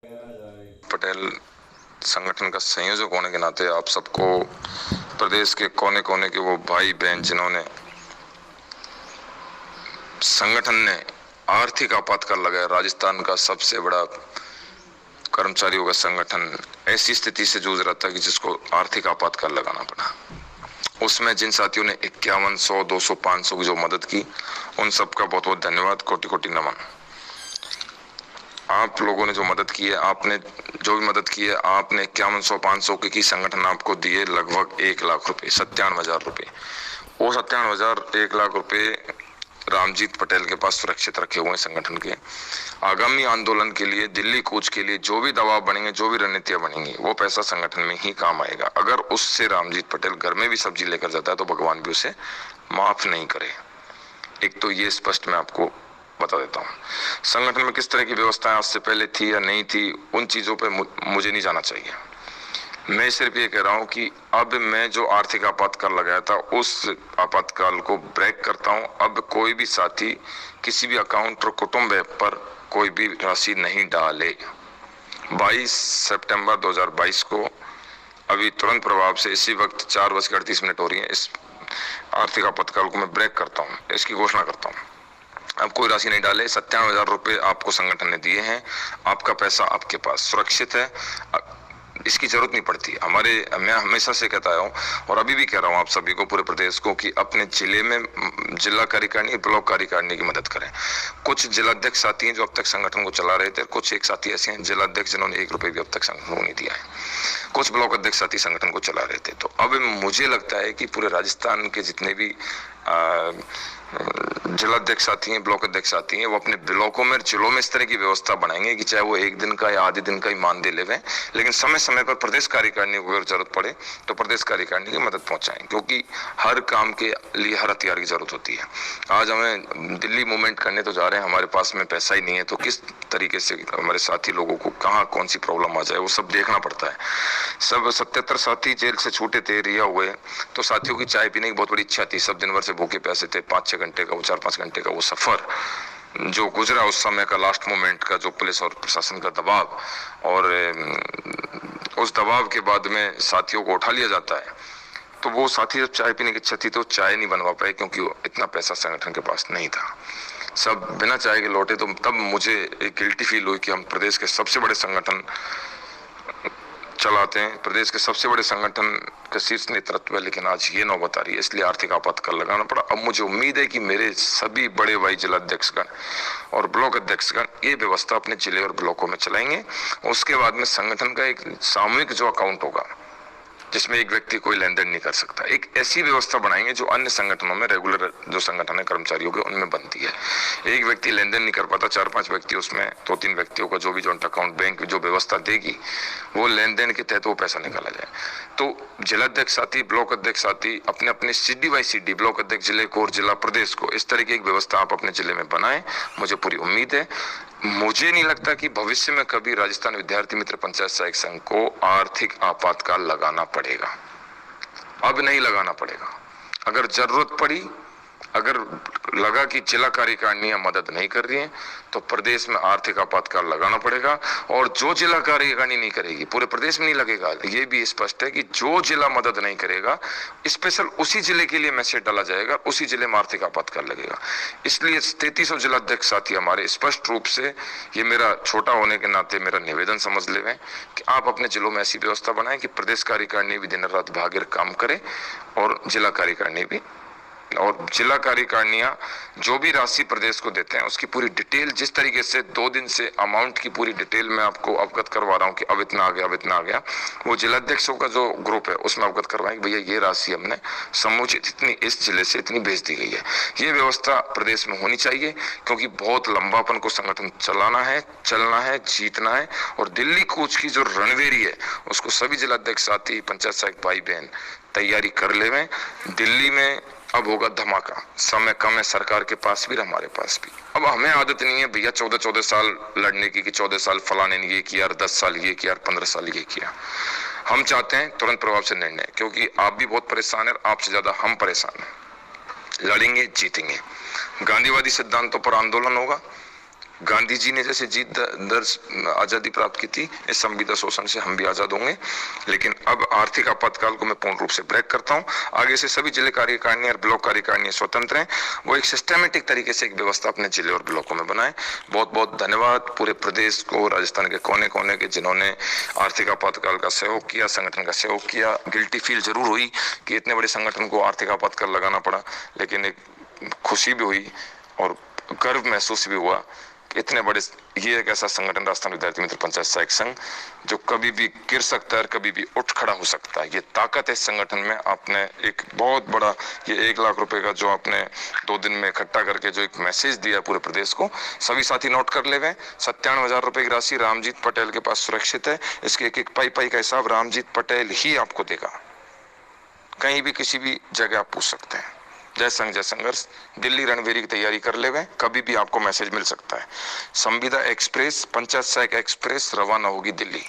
पटेल संगठन का संयोजक होने के नाते आप सबको प्रदेश के कोने कोने के वो भाई बहन जिन्होंने संगठन ने आर्थिक आपातकाल लगाया, राजस्थान का सबसे बड़ा कर्मचारियों का संगठन ऐसी स्थिति से जूझ रहा था कि जिसको आर्थिक आपातकाल लगाना पड़ा। उसमें जिन साथियों ने 51, 100, 200, 500 की जो मदद की, उन सबका बहुत बहुत धन्यवाद, कोटि कोटि नमन। आप लोगों ने जो मदद की है, आपने जो भी मदद की है, आपने 51, 100, 500 की संगठन आपको दिए लगभग 1 लाख रुपए, 97,000 रुपए। वो 97,000, 1 लाख रुपए रामजीत पटेल के पास सुरक्षित रखे हुए हैं संगठन के। आगामी आंदोलन के लिए, दिल्ली कूच के लिए जो भी दबाव बनेंगे, जो भी रणनीतियां बनेंगी, वो पैसा संगठन में ही काम आएगा। अगर उससे रामजीत पटेल घर में भी सब्जी लेकर जाता है तो भगवान भी उसे माफ नहीं करे। एक तो ये स्पष्ट मैं आपको बता देता हूँ। संगठन में किस तरह की व्यवस्थाएं आज से पहले थी या नहीं थी, उन चीजों पे मुझे नहीं जाना चाहिए। मैं सिर्फ ये कह रहा हूँ कि अब मैं जो आर्थिक आपातकाल लगाया था, उस आपातकाल को ब्रेक करता हूँ। अब कोई भी साथी किसी भी अकाउंट और कुटुंब ऐप पर कोई भी राशि नहीं डाले। 22 सितंबर 2022 को अभी तुरंत प्रभाव से इसी वक्त 4:38 हो रही है, इस आर्थिक आपातकाल को मैं ब्रेक करता हूँ, इसकी घोषणा करता हूँ। अब कोई राशि नहीं डाले। 97,000 रुपए आपको संगठन ने दिए हैं, आपका पैसा आपके पास सुरक्षित है, इसकी जरूरत नहीं पड़ती। मैं हमेशा से कहता आया हूँ और अभी भी कह रहा हूँ आप सभी को, पूरे प्रदेश को, कि अपने जिले में जिला कार्यकारिणी, ब्लॉक कार्यकारिणी की मदद करें। कुछ जिलाध्यक्ष साथी हैं जो अब तक संगठन को चला रहे थे, कुछ एक साथी ऐसे हैं जिलाध्यक्ष जिन्होंने 1 रुपए भी अब तक संगठन को नहीं दिया है, कुछ ब्लॉक अध्यक्ष साथी संगठन को चला रहे थे। तो अब मुझे लगता है कि पूरे राजस्थान के जितने भी जिलाध्यक्ष साथी हैं, ब्लॉक अध्यक्ष साथी हैं, वो अपने ब्लॉकों में, जिलों में इस तरह की व्यवस्था बनाएंगे कि चाहे वो 1 दिन का या आधे दिन का ही मानदेय लेवें, लेकिन समय समय पर प्रदेश कार्यकारिणी को अगर जरूरत पड़े तो प्रदेश कार्यकारिणी की मदद पहुंचाएं, क्योंकि हर काम के लिए हर हथियार की जरूरत होती है। आज हमें दिल्ली मूवमेंट करने तो जा रहे हैं, हमारे पास में पैसा ही नहीं है, तो किस तरीके से हमारे साथी लोगों को कहाँ कौन सी प्रॉब्लम आ जाए वो सब देखना पड़ता है। सब 77 साथी जेल से छूटे थे, रिहा हुए, तो साथियों की चाय पीने की बहुत बड़ी इच्छा थी। सब दिन भर से भूखे प्यासे थे। 5-6 घंटे का, वो 4-5 घंटे का वो सफर जो गुजरा, उस समय का लास्ट मोमेंट का जो पुलिस और प्रशासन का दबाव, और उस दबाव के बाद में साथियों को उठा लिया जाता है, तो वो साथी जब चाय पीने की इच्छा थी तो चाय नहीं बनवा पाए, क्योंकि इतना पैसा संगठन के पास नहीं था। सब बिना चाय के लौटे। तो तब मुझे एक गिल्टी फील हुई कि हम प्रदेश के सबसे बड़े संगठन चलाते हैं, प्रदेश के सबसे बड़े संगठन का शीर्ष नेतृत्व है, लेकिन आज ये नौबत आ रही है, इसलिए आर्थिक आपातकाल लगाना पड़ा। अब मुझे उम्मीद है कि मेरे सभी बड़े भाई जिलाध्यक्षगण और ब्लॉक अध्यक्षगण ये व्यवस्था अपने जिले और ब्लॉकों में चलाएंगे। उसके बाद में संगठन का एक सामूहिक जो अकाउंट होगा, जिसमें एक व्यक्ति कोई लेन देन नहीं कर सकता, एक ऐसी व्यवस्था बनाएंगे जो अन्य संगठनों में, रेगुलर जो संगठन है कर्मचारियों के, उनमें बनती है। एक व्यक्ति लेन देन नहीं कर पाता, 4-5 व्यक्ति उसमें, 2-3 व्यक्तियों का जो भी जॉइंट अकाउंट बैंक जो व्यवस्था देगी, वो लेन देन के तहत वो पैसा निकाला जाए। तो जिलाध्यक्ष साथी, ब्लॉक अध्यक्ष साथी अपने अपने CD बाई CD, ब्लॉक अध्यक्ष जिले को और जिला प्रदेश को, इस तरह की एक व्यवस्था आप अपने जिले में बनाएं। मुझे पूरी उम्मीद है। मुझे नहीं लगता कि भविष्य में कभी राजस्थान विद्यार्थी मित्र पंचायत सहायक संघ को आर्थिक आपातकाल लगाना पड़ेगा। अब नहीं लगाना पड़ेगा। अगर जरूरत पड़ी, अगर लगा कि जिला कार्यकारिणियां मदद नहीं कर रही हैं, तो प्रदेश में आर्थिक आपातकाल लगाना पड़ेगा। और जो जिला कार्यकारिणी नहीं करेगी, पूरे प्रदेश में नहीं लगेगा। ये भी स्पष्ट है कि जो जिला मदद नहीं करेगा, स्पेशल उसी जिले के लिए मैसेज डाला जाएगा, उसी जिले में आर्थिक आपातकाल लगेगा। इसलिए 3300 जिलाध्यक्ष साथी हमारे स्पष्ट रूप से, ये मेरा छोटा होने के नाते मेरा निवेदन समझ ले कि आप अपने जिलों में ऐसी व्यवस्था बनाएं कि प्रदेश कार्यकारिणी भी दिन रात भागीर काम करे, और जिला कार्यकारिणी भी। और जिला कार्यकारिणियां जो भी राशि प्रदेश को देते हैं उसकी पूरी डिटेल, जिस तरीके से 2 दिन से अमाउंट की पूरी डिटेल मैं आपको अवगत करवा रहा हूं कि अब इतना आ गया, अब इतना आ गया, वो जिलाध्यक्षों का जो ग्रुप है उसमें अवगत करवाएं कि भैया ये राशि हमने समुचित इतनी इस जिले से इतनी भेज दी गई है। ये व्यवस्था प्रदेश में होनी चाहिए, क्योंकि बहुत लंबापन को संगठन चलाना है, चलना है, जीतना है। और दिल्ली कूच की जो रणवेरी है उसको सभी जिलाध्यक्ष साथी, पंचायत सहायक भाई बहन तैयारी कर लेवें। दिल्ली में अब होगा धमाका। समय कम है सरकार के पास भी, हमारे पास भी। अब हमें आदत नहीं है भैया 14-14 साल लड़ने की, कि 14 साल फलाने ने ये किया, 10 साल ये किया, 15 साल ये किया। हम चाहते हैं तुरंत प्रभाव से निर्णय, क्योंकि आप भी बहुत परेशान है, आपसे ज्यादा हम परेशान हैं। लड़ेंगे, जीतेंगे। गांधीवादी सिद्धांतों पर आंदोलन होगा, गांधी जी ने जैसे जीत दर्ज आजादी प्राप्त की थी, इस संविदा शोषण से हम भी आजाद होंगे। लेकिन अब आर्थिक आपातकाल को मैं पूर्ण रूप से ब्रेक करता हूं। आगे से सभी जिले कार्यकारिणी और ब्लॉक कार्यकारिणी स्वतंत्र हैं, वो एक सिस्टमेटिक तरीके से एक व्यवस्था अपने जिले और ब्लॉकों में बनाए। बहुत बहुत धन्यवाद पूरे प्रदेश को, राजस्थान के कोने कोने के जिन्होंने आर्थिक आपातकाल का सहयोग किया, संगठन का सहयोग किया। गिल्टी फील जरूर हुई कि इतने बड़े संगठन को आर्थिक आपातकाल लगाना पड़ा, लेकिन एक खुशी भी हुई और गर्व महसूस भी हुआ कि इतने बड़े, ये एक ऐसा संगठन राजस्थान विद्यार्थी मित्र पंचायत सहायक संघ जो कभी भी गिर सकता है और कभी भी उठ खड़ा हो सकता है। ये ताकत है इस संगठन में। आपने एक बहुत बड़ा, ये 1 लाख रुपए का जो आपने 2 दिन में इकट्ठा करके जो एक मैसेज दिया पूरे प्रदेश को, सभी साथी नोट कर ले हुए। 97,000 रुपए की राशि रामजीत पटेल के पास सुरक्षित है। इसके एक एक पाई पाई का हिसाब रामजीत पटेल ही आपको देगा। कहीं भी किसी भी जगह आप पूछ सकते हैं। जय संघ जय संघर्ष। दिल्ली रणबेरी की तैयारी कर ले, कभी भी आपको मैसेज मिल सकता है। संविदा एक्सप्रेस, पंचायत सहायक एक्सप्रेस रवाना होगी दिल्ली।